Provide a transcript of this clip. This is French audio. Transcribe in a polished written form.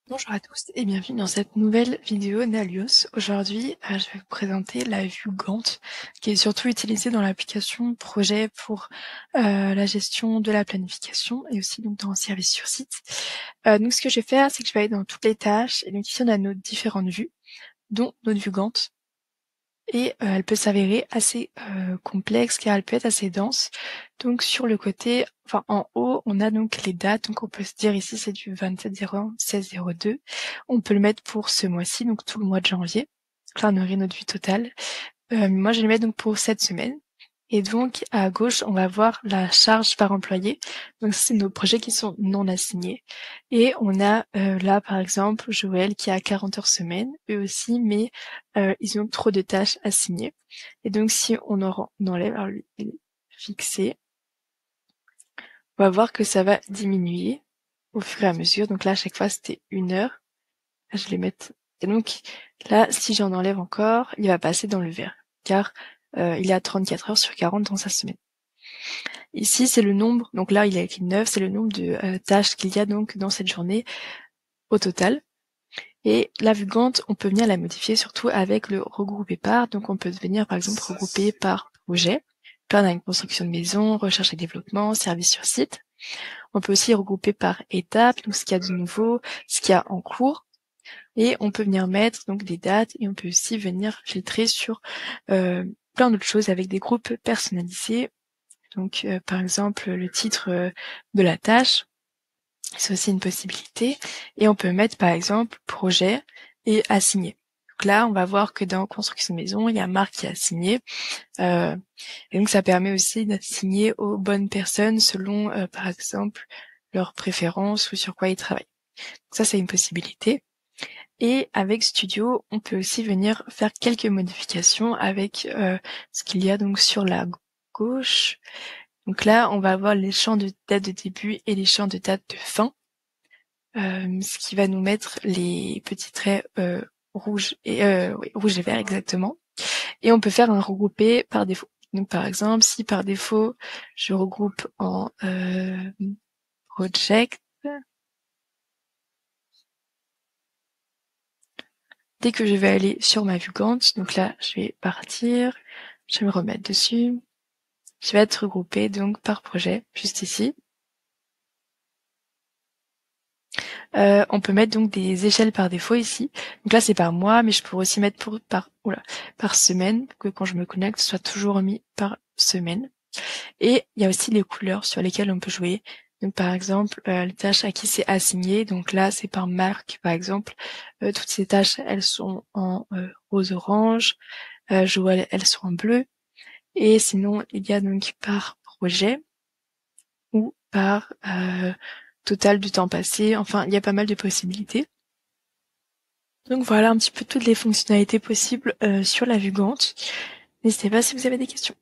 Bonjour à tous et bienvenue dans cette nouvelle vidéo Nalios. Aujourd'hui, je vais vous présenter la vue Gantt, qui est surtout utilisée dans l'application projet pour la gestion de la planification et aussi donc dans service sur site. Donc ce que je vais faire, c'est que je vais aller dans toutes les tâches et donc ici on a nos différentes vues, dont notre vue Gantt. Et elle peut s'avérer assez complexe car elle peut être assez dense. Donc sur le côté, enfin en haut, on a donc les dates. Donc on peut se dire ici c'est du 27/01, 16/02. On peut le mettre pour ce mois-ci, donc tout le mois de janvier. Donc là on aurait notre vue totale. Moi je vais le mettre donc pour cette semaine. Et donc à gauche on va voir la charge par employé. Donc c'est nos projets qui sont non assignés. Et on a là par exemple Joël qui a 40 heures semaine, eux aussi, mais ils ont trop de tâches assignées. Et donc si on enlève, alors lui il est fixé, on va voir que ça va diminuer au fur et à mesure. Donc là à chaque fois c'était 1 heure. Là, je vais mettre. Et donc là si j'en enlève encore, il va passer dans le vert, car il est à 34 heures sur 40 dans sa semaine. Ici, c'est le nombre, donc là il a écrit 9, c'est le nombre de tâches qu'il y a donc dans cette journée au total. Et la vue Gantt, on peut venir la modifier surtout avec le regrouper par. Donc on peut venir par exemple regrouper par projet. Là on a une construction de maison, recherche et développement, service sur site. On peut aussi regrouper par étape, donc ce qu'il y a de nouveau, ce qu'il y a en cours. Et on peut venir mettre donc des dates et on peut aussi venir filtrer sur plein d'autres choses avec des groupes personnalisés. Donc par exemple le titre de la tâche, c'est aussi une possibilité. Et on peut mettre par exemple projet et assigner. Donc là on va voir que dans construction maison il y a Marc qui a assigné. Et donc ça permet aussi d'assigner aux bonnes personnes selon par exemple leurs préférences ou sur quoi ils travaillent. Donc ça c'est une possibilité. Et avec Studio, on peut aussi venir faire quelques modifications avec ce qu'il y a donc sur la gauche. Donc là, on va avoir les champs de date de début et les champs de date de fin, ce qui va nous mettre les petits traits rouges et rouge et vert exactement. Et on peut faire un regroupé par défaut. Donc par exemple, si par défaut je regroupe en project, dès que je vais aller sur ma vue Gantt, donc là je vais partir, je vais me remettre dessus, je vais être regroupé donc par projet, juste ici. On peut mettre donc des échelles par défaut ici. Donc là c'est par mois, mais je pourrais aussi mettre par semaine, pour que quand je me connecte, ce soit toujours mis par semaine. Et il y a aussi les couleurs sur lesquelles on peut jouer. Donc par exemple, les tâches à qui c'est assigné. Donc là c'est par marque, par exemple. Toutes ces tâches, elles sont en rose-orange. Joël, elles sont en bleu. Et sinon, il y a donc par projet ou par total du temps passé. Enfin, il y a pas mal de possibilités. Donc voilà un petit peu toutes les fonctionnalités possibles sur la vue Gantt. N'hésitez pas si vous avez des questions.